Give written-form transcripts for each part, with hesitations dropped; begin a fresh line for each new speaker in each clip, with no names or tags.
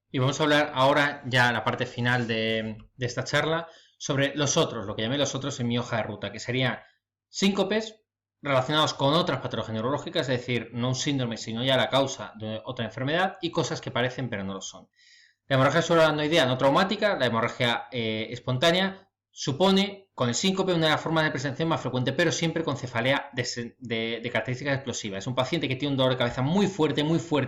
Y vamos a hablar ahora, ya la parte final de esta charla, sobre los otros, lo que llamé los otros en mi hoja de ruta, que serían síncopes relacionados con otras patologías neurológicas, es decir, no un síndrome, sino ya la causa de otra enfermedad, y cosas que parecen pero no lo son. La hemorragia subaracnoidea no traumática, la hemorragia espontánea, supone con el síncope una de las formas de presentación más frecuente, pero siempre con cefalea de características explosivas. Es un paciente que tiene un dolor de cabeza muy fuerte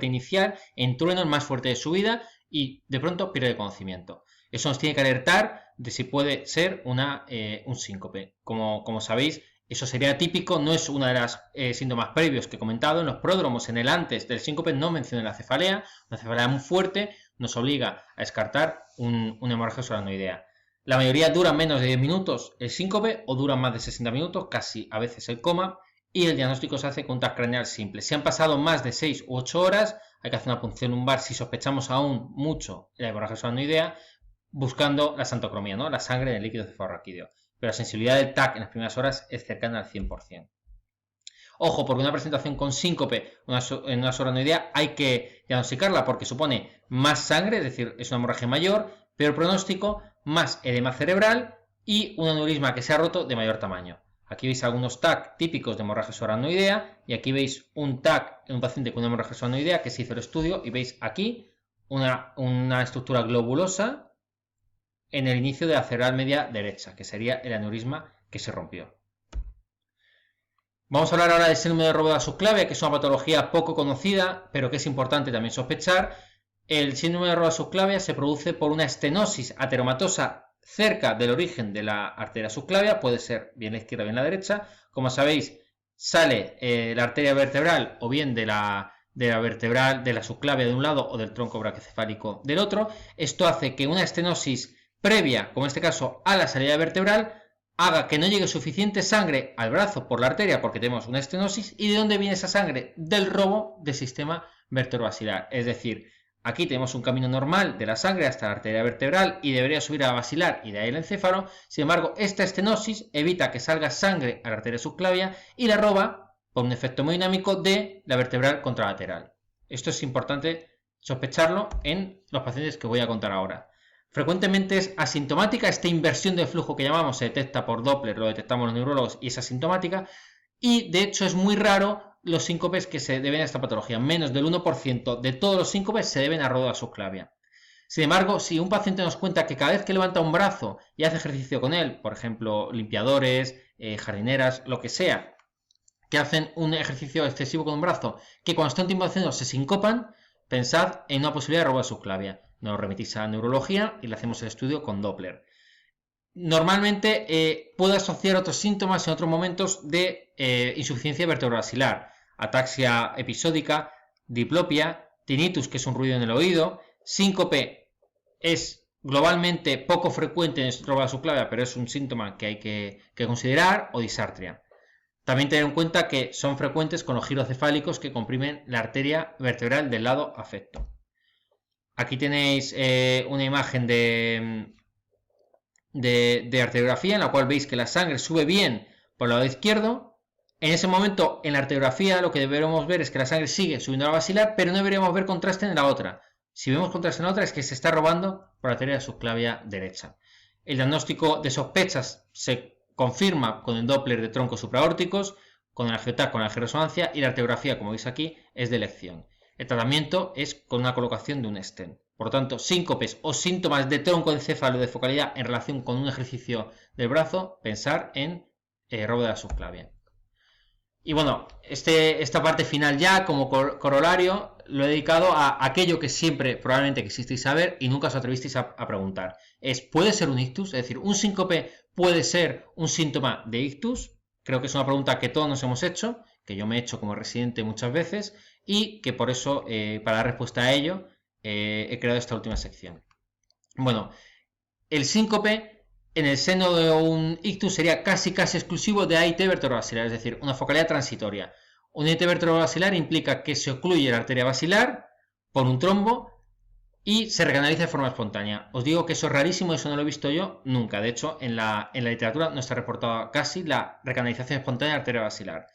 inicial, en trueno, el más fuerte de su vida, y de pronto pierde conocimiento. Eso nos tiene que alertar de si puede ser un síncope. Como sabéis, eso sería típico, no es una de las síntomas previos que he comentado. En los pródromos, en el antes del síncope, no mencioné la cefalea. Una cefalea muy fuerte nos obliga a descartar una hemorragia subaracnoidea. La mayoría dura menos de 10 minutos el síncope o dura más de 60 minutos, casi a veces el coma, y el diagnóstico se hace con un TAC craneal simple. Si han pasado más de 6 u 8 horas, hay que hacer una punción lumbar si sospechamos aún mucho la hemorragia subaracnoidea, buscando la xantocromía, ¿no? La sangre en el líquido cefalorraquídeo. Pero la sensibilidad del TAC en las primeras horas es cercana al 100%. Ojo, porque una presentación con síncope en una subaracnoidea hay que diagnosticarla porque supone más sangre, es decir, es una hemorragia mayor, peor pronóstico, más edema cerebral y un aneurisma que se ha roto de mayor tamaño. Aquí veis algunos TAC típicos de hemorragia subaracnoidea y aquí veis un TAC en un paciente con una hemorragia subaracnoidea que se hizo el estudio y veis aquí una estructura globulosa en el inicio de la cerebral media derecha, que sería el aneurisma que se rompió. Vamos a hablar ahora del síndrome de Róbeda subclavia, que es una patología poco conocida, pero que es importante también sospechar. El síndrome de Róbeda subclavia se produce por una estenosis ateromatosa cerca del origen de la arteria subclavia, puede ser bien la izquierda o bien la derecha. Como sabéis, sale la arteria vertebral o bien de la vertebral de la subclavia de un lado o del tronco brachiocefálico del otro. Esto hace que una estenosis previa, como en este caso a la salida vertebral, haga que no llegue suficiente sangre al brazo por la arteria porque tenemos una estenosis. ¿Y de dónde viene esa sangre? Del robo del sistema vertebrobasilar. Es decir, aquí tenemos un camino normal de la sangre hasta la arteria vertebral y debería subir a la basilar y de ahí el encéfalo. Sin embargo, esta estenosis evita que salga sangre a la arteria subclavia y la roba por un efecto hemodinámico de la vertebral contralateral. Esto es importante sospecharlo en los pacientes que voy a contar ahora. Frecuentemente es asintomática, esta inversión de flujo que llamamos se detecta por Doppler, lo detectamos los neurólogos y es asintomática, y de hecho es muy raro los síncopes que se deben a esta patología. Menos del 1% de todos los síncopes se deben a róbeda subclavia. Sin embargo, si un paciente nos cuenta que cada vez que levanta un brazo y hace ejercicio con él, por ejemplo, limpiadores, jardineras, lo que sea, que hacen un ejercicio excesivo con un brazo, que cuando están un tiempo haciendo se sincopan, pensad en una posibilidad de róbeda subclavia. Nos remitís a neurología y le hacemos el estudio con Doppler. Normalmente puede asociar otros síntomas en otros momentos de insuficiencia vertebrobasilar, ataxia episódica, diplopia, tinnitus, que es un ruido en el oído, síncope es globalmente poco frecuente en el róbeda subclavia, pero es un síntoma que hay que considerar, o disartria. También tener en cuenta que son frecuentes con los giros cefálicos que comprimen la arteria vertebral del lado afecto. Aquí tenéis una imagen de arteriografía en la cual veis que la sangre sube bien por el lado izquierdo. En ese momento, en la arteriografía, lo que deberemos ver es que la sangre sigue subiendo a la basilar, pero no deberíamos ver contraste en la otra. Si vemos contraste en la otra, es que se está robando por la arteria subclavia derecha. El diagnóstico de sospechas se confirma con el Doppler de troncos supraórticos, con el angiotac, con la angioresonancia, y la arteriografía, como veis aquí, es de elección. El tratamiento es con una colocación de un stent. Por lo tanto, síncopes o síntomas de troncoencéfalo de focalidad en relación con un ejercicio del brazo, pensar en róbeda subclavia. Y bueno, esta parte final ya como corolario lo he dedicado a aquello que siempre probablemente quisisteis saber y nunca os atrevisteis a preguntar. ¿Puede ser un ictus? Es decir, ¿un síncope puede ser un síntoma de ictus? Creo que es una pregunta que todos nos hemos hecho, que yo me he hecho como residente muchas veces y que por eso, para dar respuesta a ello, he creado esta última sección. Bueno, el síncope en el seno de un ictus sería casi exclusivo de AIT vertebrobasilar, es decir, una focalidad transitoria. Un AIT vertebrobasilar implica que se ocluye la arteria basilar por un trombo y se recanaliza de forma espontánea. Os digo que eso es rarísimo, eso no lo he visto yo nunca. De hecho, en la literatura no se ha reportado casi la recanalización espontánea de la arteria basilar.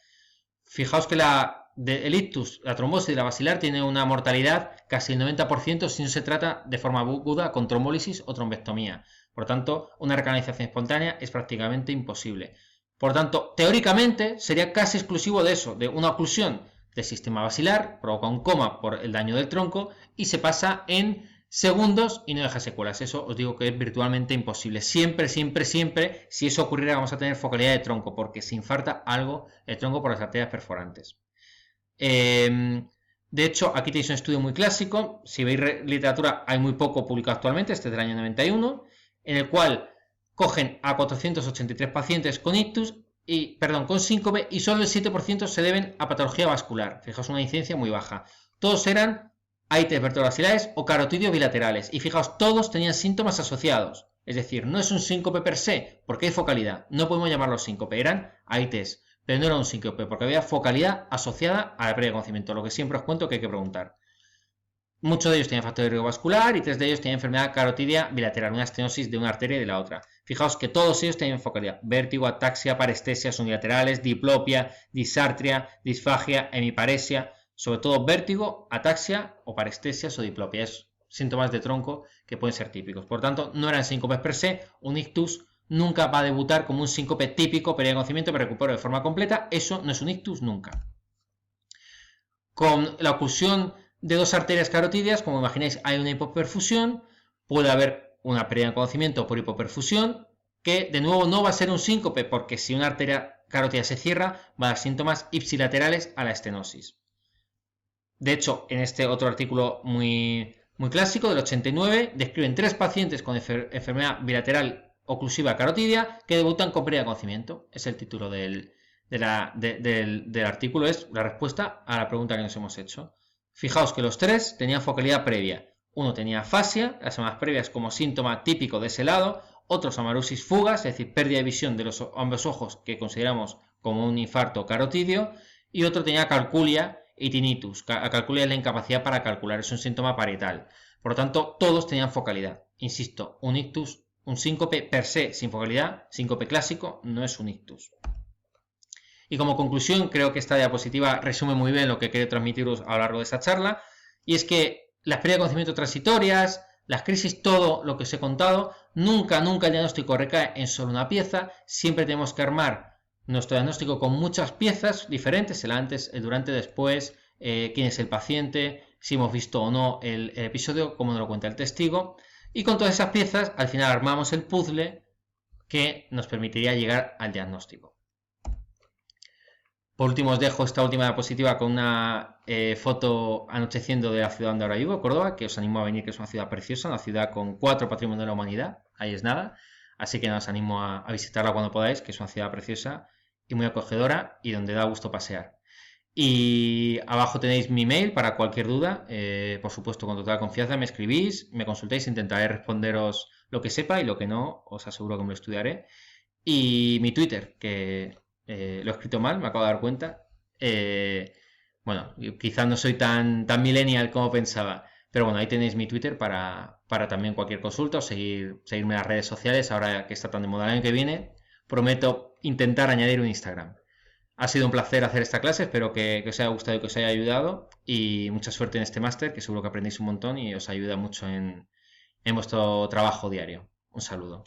Fijaos que la el ictus, la trombosis y la basilar tiene una mortalidad casi el 90% si no se trata de forma aguda con trombólisis o trombectomía. Por tanto, una recanalización espontánea es prácticamente imposible. Por tanto, teóricamente sería casi exclusivo de eso, de una oclusión del sistema basilar, provoca un coma por el daño del tronco y se pasa en segundos y no deja secuelas. Eso os digo que es virtualmente imposible. Siempre, si eso ocurriera vamos a tener focalidad de tronco, porque se infarta algo el tronco por las arterias perforantes. De hecho, aquí tenéis un estudio muy clásico. Si veis literatura, hay muy poco publicado actualmente, este es del año 91, en el cual cogen a 483 pacientes con ictus con síncope y solo el 7% se deben a patología vascular. Fijaos, una incidencia muy baja. Todos eran AITES vertebrobasilares o carotidios bilaterales. Y fijaos, todos tenían síntomas asociados. Es decir, no es un síncope per se, porque hay focalidad. No podemos llamarlo síncope, eran AITES. Pero no era un síncope, porque había focalidad asociada a la pérdida de conocimiento. Lo que siempre os cuento que hay que preguntar. Muchos de ellos tenían factor de riesgo vascular y 3 de ellos tenían enfermedad carotidia bilateral, una estenosis de una arteria y de la otra. Fijaos que todos ellos tenían focalidad: vértigo, ataxia, parestesias unilaterales, diplopia, disartria, disfagia, hemiparesia. Sobre todo vértigo, ataxia o parestesias o diplopia. Es síntomas de tronco que pueden ser típicos. Por tanto, no eran síncopes per se. Un ictus nunca va a debutar como un síncope típico, pérdida de conocimiento, me recupero de forma completa. Eso no es un ictus nunca. Con la oclusión de dos arterias carotidias, como imagináis, hay una hipoperfusión. Puede haber una pérdida de conocimiento por hipoperfusión, que de nuevo no va a ser un síncope, porque si una arteria carótida se cierra, va a dar síntomas ipsilaterales a la estenosis. De hecho, en este otro artículo muy clásico del 89, describen 3 pacientes con enfermedad bilateral oclusiva carotidia que debutan con pérdida de conocimiento. Es el título del artículo, es la respuesta a la pregunta que nos hemos hecho. Fijaos que los 3 tenían focalidad previa. Uno tenía afasia, las semanas previas como síntoma típico de ese lado, otros amarusis fugas, es decir, pérdida de visión de los ambos ojos que consideramos como un infarto carotidio, y otro tenía calculia y tinnitus. La calculia es la incapacidad para calcular, es un síntoma parietal. Por lo tanto, todos tenían focalidad. Insisto, un ictus, un síncope per se sin focalidad, síncope clásico, no es un ictus. Y como conclusión, creo que esta diapositiva resume muy bien lo que quiero transmitiros a lo largo de esta charla, y es que las pérdidas de conocimiento transitorias, las crisis, todo lo que os he contado, nunca el diagnóstico recae en solo una pieza. Siempre tenemos que armar nuestro diagnóstico con muchas piezas diferentes, el antes, el durante, después, quién es el paciente, si hemos visto o no el episodio, cómo nos lo cuenta el testigo, y con todas esas piezas al final armamos el puzzle que nos permitiría llegar al diagnóstico. Por último os dejo esta última diapositiva con una foto anocheciendo de la ciudad donde ahora vivo, Córdoba, que os animo a venir, que es una ciudad preciosa, una ciudad con 4 patrimonios de la humanidad, ahí es nada, así que os animo a visitarla cuando podáis, que es una ciudad preciosa y muy acogedora y donde da gusto pasear. Y abajo tenéis mi mail para cualquier duda, por supuesto con total confianza me escribís, me consultéis, intentaré responderos lo que sepa y lo que no, os aseguro que me lo estudiaré. Y mi Twitter, que lo he escrito mal, me acabo de dar cuenta. Bueno, quizás no soy tan millennial como pensaba, pero bueno, ahí tenéis mi Twitter para también cualquier consulta o seguirme en las redes sociales ahora que está tan de moda el año que viene. Prometo intentar añadir un Instagram. Ha sido un placer hacer esta clase, espero que os haya gustado y que os haya ayudado, y mucha suerte en este máster, que seguro que aprendéis un montón y os ayuda mucho en vuestro trabajo diario. Un saludo.